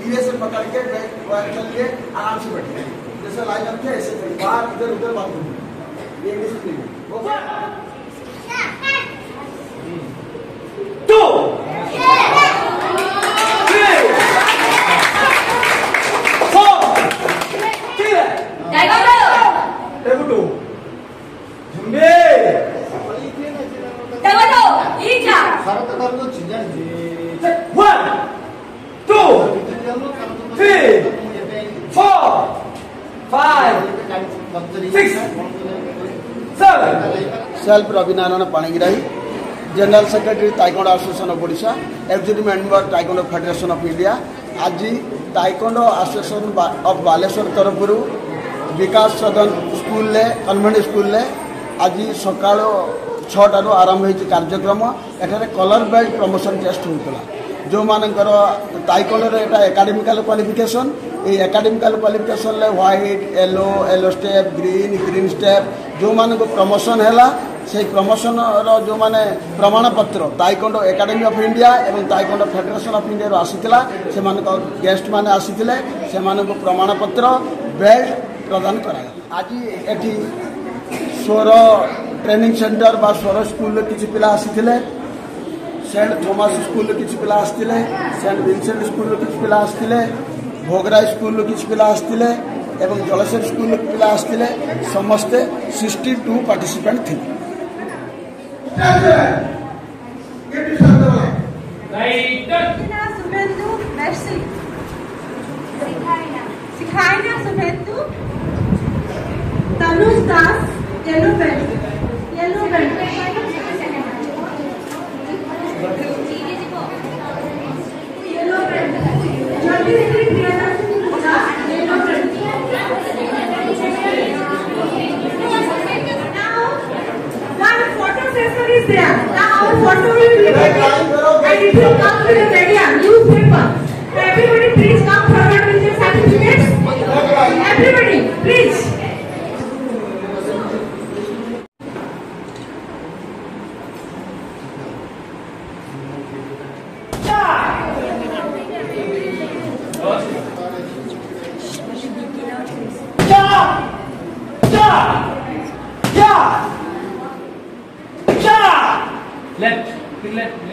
धीरे से पकड़ के चलिए, आराम से बैठिए, जैसे लाइन अप है ऐसे बाहर इधर उधर बात नहीं, ये discipline. Self Ravinarayan Panigrahi, general secretary taekwondo association of Odisha, executive member taekwondo federation of India. आज ताइक्वांडो एसोसिएशन ऑफ बालेश्वर तरफ विकास सदन स्कूल कन्वेंट स्कूल आज सका 6 आरंभ हो कार्यक्रम। एठारे कलर बेल्ट प्रमोशन टेस्ट होता जो मानकर ताइक्वांडो एटा एकेडमिकल क्वालिफिकेशन, ये एकेडमिकल क्वालिफिकेशन ले white yellow step green step जो मान को प्रमोशन है से प्रमोशन जो माने प्रमाण पत्र ताइक्वांडो एकेडमी ऑफ इंडिया एवं ताइक्वांडो फेडरेशन ऑफ इंडिया आसीथिला से माने गेस्ट माने आसीथिले से माने को प्रमाण पत्र बेल्ट प्रदान करा। आज एठी स्वर ट्रेनिंग सेंटर बा स्वर स्कूल किछि पिला आसीथिले, सेंट थॉमस स्कूल किछि पिला आसीथिले, सेंट विंसेंट स्कूल किछि पिला आसीथिले, भोगराई स्कूल किछि पिला आसीथिले एवं जलसेर स्कूल पिला आसीथिले। समस्ते 62 पार्टिसिपेंट थे। तनुज दास येलो बेल्ट येलो बेल्ट जल्दी से Priyanka yellow belt. Now one photo session is there. Now our photo will be taken and it will come with a media newspaper. Everybody please come forward with your certificates. Everybody please. Left.